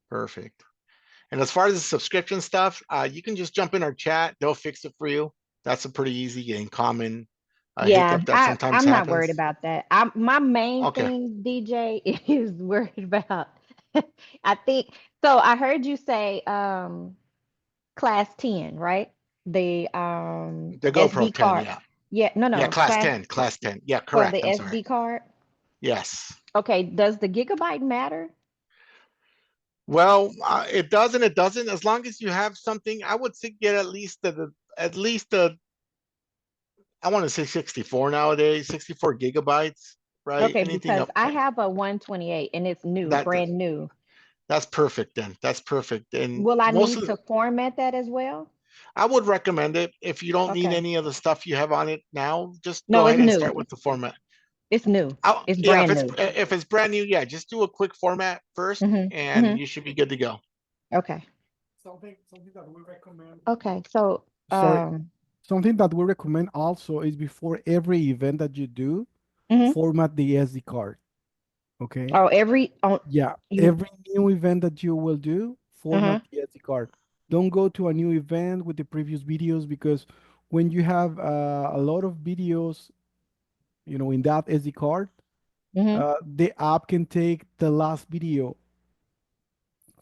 perfect. And as far as the subscription stuff, you can just jump in our chat. They'll fix it for you. That's a pretty easy and common Yeah, hiccup that sometimes I'm not worried happens. about that. My main Okay. thing, DJ, is worried about. I think so. I heard you say class 10, right? The The GoPro SD 10, card. yeah. Yeah, no, Yeah, no, class 10, class 10. Yeah, for correct. the I'm sorry. SD card. Yes. Okay, does the gigabyte matter? Well, it does and it doesn't. As long as you have something, I would say get at least the I want to say 64 nowadays, 64 gigabytes, right? Okay, Anything because up I have a 128 and it's new, that brand new. that's perfect then. That's perfect. And Will I most need of the, to format that as well? I would recommend it. If you don't need Okay. any of the stuff you have on it now, just No, go it's ahead and new. start with the format. It's new. It's Yeah, brand new. if it's brand new, yeah, just do a quick format first Mm-hmm. and Mm-hmm. you should be good to go. Okay. Something that we recommend. Okay. So, Sorry, something that we recommend also is before every event that you do, mhm. format the SD card. Okay. Oh, every on Yeah, you. every new event that you will do, Uh-huh. format the SD card. don't go to a new event with the previous videos, because when you have a lot of videos, in that SD card, Mm-hmm. the app can take the last video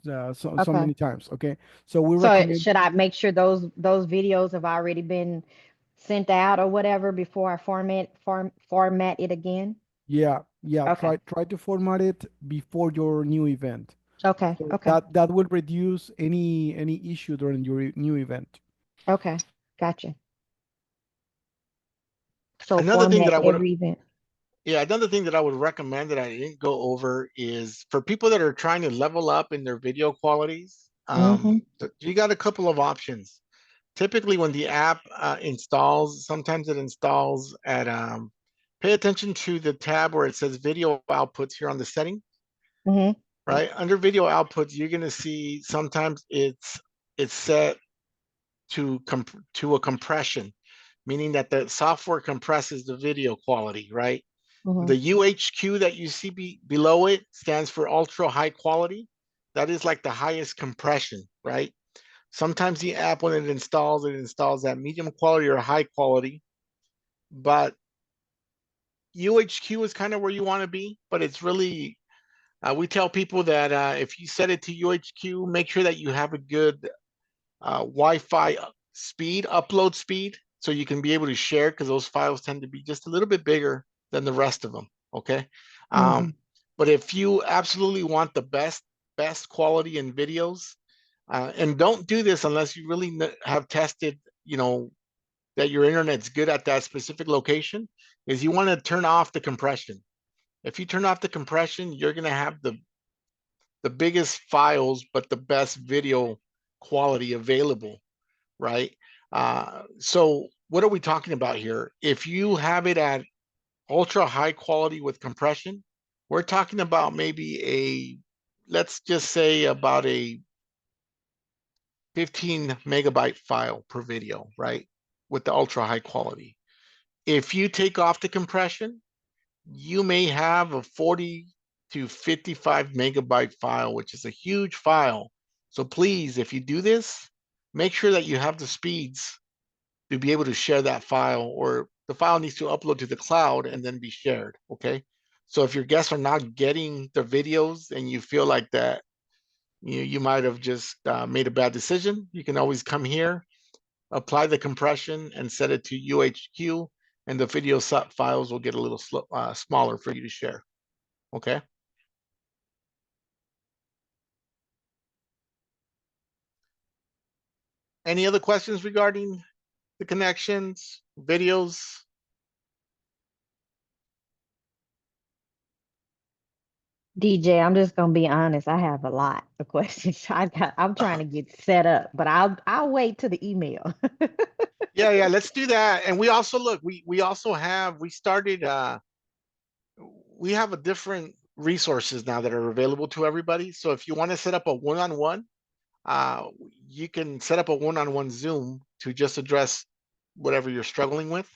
so Okay. many times. Okay, so we So recommend. should I make sure those videos have already been sent out or whatever before I format it again? Yeah, yeah. Okay. Try to format it before your new event. Okay. So Okay. that will reduce any issue during your new event. Okay. Gotcha. So Another thing that format I would, every event. yeah, another thing that I would recommend that I didn't go over is for people that are trying to level up in their video qualities. Mm-hmm. You got a couple of options. Typically, when the app installs, sometimes it installs at. Pay attention to the tab where it says video outputs here on the setting, Mm-hmm. right? Under video outputs, you're going to see sometimes it's set to a compression, meaning that the software compresses the video quality, right? Mm-hmm. The UHQ that you see below it stands for ultra high quality. That is like the highest compression, right? Sometimes the app, when it installs at medium quality or high quality, but UHQ is kind of where you want to be, but it's really, we tell people that if you set it to UHQ, make sure that you have a good Wi-Fi speed, upload speed, so you can be able to share, because those files tend to be just a little bit bigger than the rest of them. Okay. Mm-hmm. But if you absolutely want the best quality in videos, and don't do this unless you really have tested, that your internet's good at that specific location, is you want to turn off the compression. If you turn off the compression, you're going to have the biggest files, but the best video quality available, right? So what are we talking about here? If you have it at ultra high quality with compression, we're talking about maybe let's just say about a 15 megabyte file per video, right? With the ultra high quality. If you take off the compression, you may have a 40 to 55 megabyte file, which is a huge file. So please, if you do this, make sure that you have the speeds to be able to share that file, or the file needs to upload to the cloud and then be shared. Okay. So if your guests are not getting the videos and you feel like that, you might have just made a bad decision, you can always come here, apply the compression, and set it to UHQ, and the video files will get a little smaller for you to share. Okay. Any other questions regarding the connections, videos? DJ, I'm just gonna be honest. I have a lot of questions. I'm trying to get set up, but I'll wait till the email. Yeah, let's do that. And we also look, we also have, we started, we have a different resources now that are available to everybody. So if you want to set up a one-on-one, uh, you can set up a one-on-one Zoom to just address whatever you're struggling with.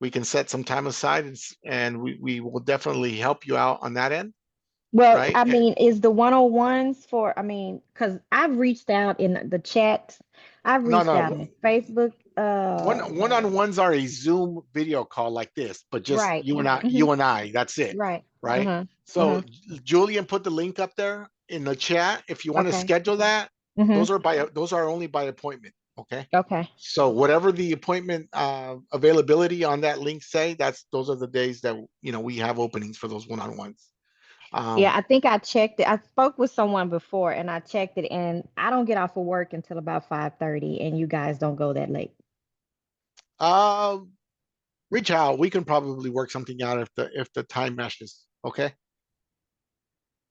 We can set some time aside, and we will definitely help you out on that end, Well, right? I mean, is the 101s for, I mean, because I've reached out in the chat. I've No, reached no, out on Facebook. one-on-ones are a Zoom video call like this, but just Right. Hmm. you and I, that's it, Right. right? Uh-huh. Uh-huh. So Julian put the link up there in the chat. If you want to Okay. schedule that, Hmm. those are only by appointment. Okay. Okay. So whatever the appointment availability on that link say, those are the days that we have openings for those one-on-ones. Yeah, I think I checked it. I spoke with someone before and I checked it, and I don't get off of work until about 5:30, and you guys don't go that late. uh, Reach out. We can probably work something out if the time meshes. Okay.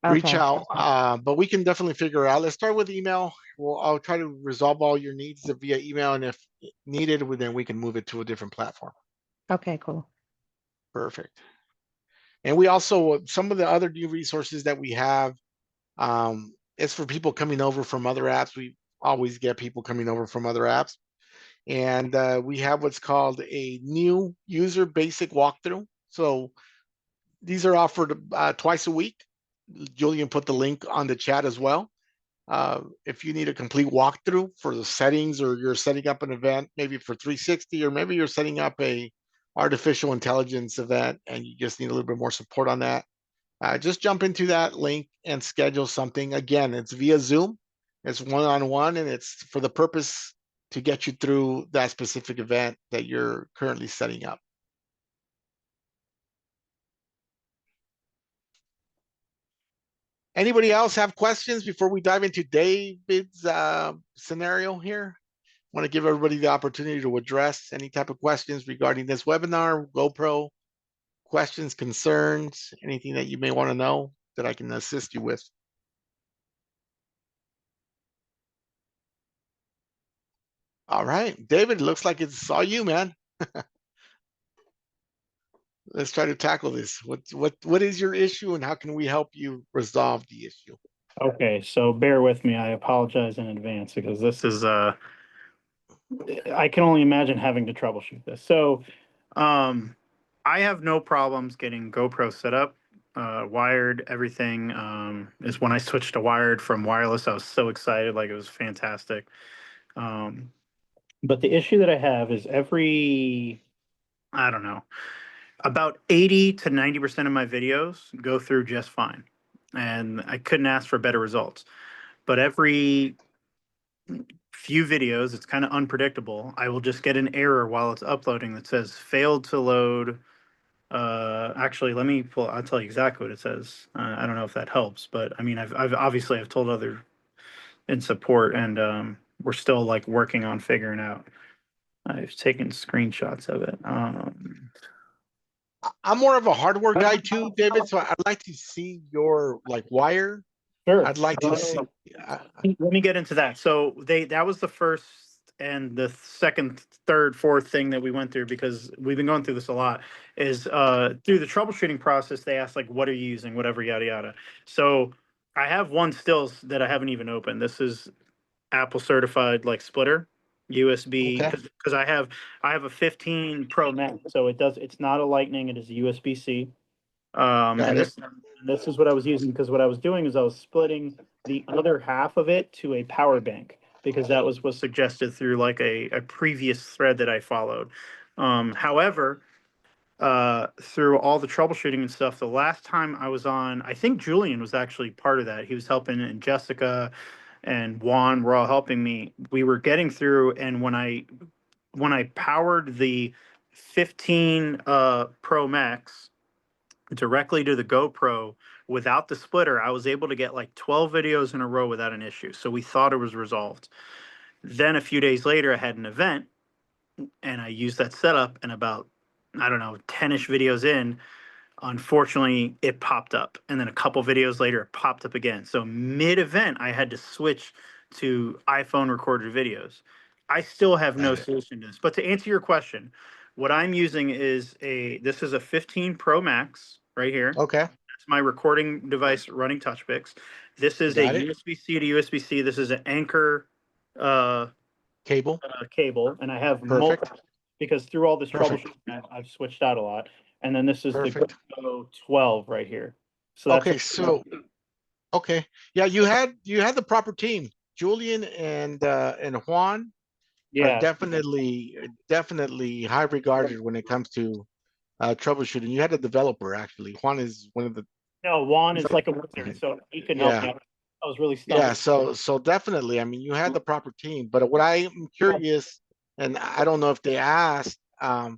Reach Okay. out, but we can definitely figure it out. Let's start with email. I'll try to resolve all your needs via email, and if needed, then we can move it to a different platform. Okay, cool. Perfect. And we also, some of the other new resources that we have, it's for people coming over from other apps. We always get people coming over from other apps. And we have what's called a new user basic walkthrough. So these are offered twice a week. Julian put the link on the chat as well. If you need a complete walkthrough for the settings, or you're setting up an event, maybe for 360, or maybe you're setting up a artificial intelligence event and you just need a little bit more support on that, just jump into that link and schedule something. Again, it's via Zoom, it's one-on-one, and it's for the purpose to get you through that specific event that you're currently setting up. Anybody else have questions before we dive into David's scenario here? Want to give everybody the opportunity to address any type of questions regarding this webinar, GoPro, questions, concerns, anything that you may want to know that I can assist you with. All right, David, looks like it's all you, man. Let's try to tackle this. What is your issue, and how can we help you resolve the issue? Okay, so bear with me. I apologize in advance because this is I can only imagine having to troubleshoot this. So I have no problems getting GoPro set up, wired, everything. Is when I switched to wired from wireless, I was so excited, like it was fantastic. But the issue that I have is I don't know, about 80 to 90% of my videos go through just fine. And I couldn't ask for better results. But every few videos, it's kind of unpredictable. I will just get an error while it's uploading that says failed to load. Actually, let me pull, I'll tell you exactly what it says. I don't know if that helps, but I mean, I've obviously I've told other in support, and we're still like working on figuring out. I've taken screenshots of it. I'm more of a hardware guy too, David. So I'd like to see your like wire. Sure. I'd like to see. Let me get into that. So that was the first and the second, third, fourth thing that we went through, because we've been going through this a lot, is through the troubleshooting process, they asked like, what are you using, whatever, yada, yada. So I have one still that I haven't even opened. This is Apple certified like splitter USB, Okay. because I have a 15 Pro Max, so it's not a Lightning, it is a USB-C. Got And it. this is what I was using, because what I was doing is I was splitting the other half of it to a power bank, because that was suggested through like a previous thread that I followed. However, through all the troubleshooting and stuff, the last time I was on, I think Julian was actually part of that. He was helping, and Jessica and Juan were all helping me. We were getting through, and when I powered the 15 Pro Max directly to the GoPro without the splitter, I was able to get like 12 videos in a row without an issue. So we thought it was resolved. Then a few days later, I had an event, and I used that setup, and about, I don't know, 10-ish videos in, unfortunately it popped up, and then a couple videos later it popped up again. So mid-event I had to switch to iPhone recorded videos. I still have no Got it. solution to this, but to answer your question, what I'm using is this is a 15 Pro Max right here. Okay. That's my recording device running Touchpix. This is a Got it. USB-C to USB-C. This is an Anchor Cable. cable, and I have Perfect. multiple, because through all this Perfect. troubleshooting, I've switched out a lot. And then this is Perfect. the GoPro 12 right here. So that's Okay. So okay. Yeah, you had the proper team. Julian and Juan are yeah. definitely high regarded when it comes to troubleshooting. You had a developer actually. Juan is one of the. No, Juan He's is like a wizard, so he can help yeah. me out. I was really Yeah, stumped. so definitely. I mean, you had the proper team, but what I'm curious, and I don't know if they asked, that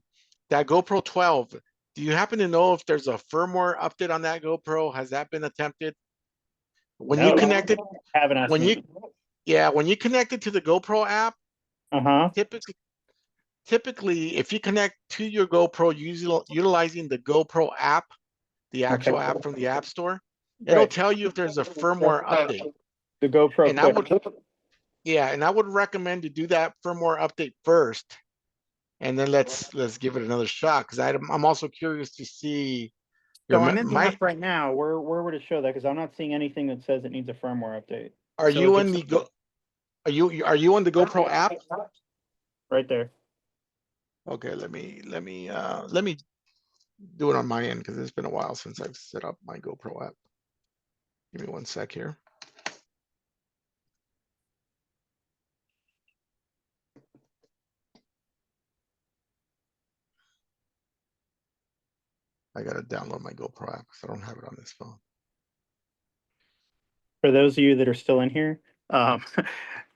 GoPro 12. Do you happen to know if there's a firmware update on that GoPro? Has that been attempted? When you No, connect it, haven't asked when you me. when you connect it to the GoPro app, Uh-huh. typically if you connect to your GoPro utilizing the GoPro app, the Okay. actual app from the App Store, it'll Right. tell you if there's a firmware update. The GoPro And I Quick. would and I would recommend to do that firmware update first, and then let's give it another shot, because I'm also curious to see your So I'm in the my. app right now. Where would it show that? Because I'm not seeing anything that says it needs a firmware update. Are So you if in it's the go? Are you on the GoPro app? right there. Okay, let me do it on my end, because it's been a while since I've set up my GoPro app. Give me one sec here. I gotta download my GoPro app because I don't have it on this phone. For those of you that are still in here, um,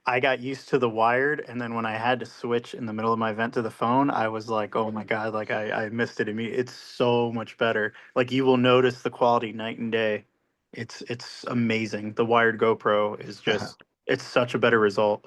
I got used to the wired, and then when I had to switch in the middle of my event to the phone, I was like, "Oh my God!" Like I missed it immediately. It's so much better. Like you will notice the quality night and day. It's amazing. The wired GoPro is just it's such a better result.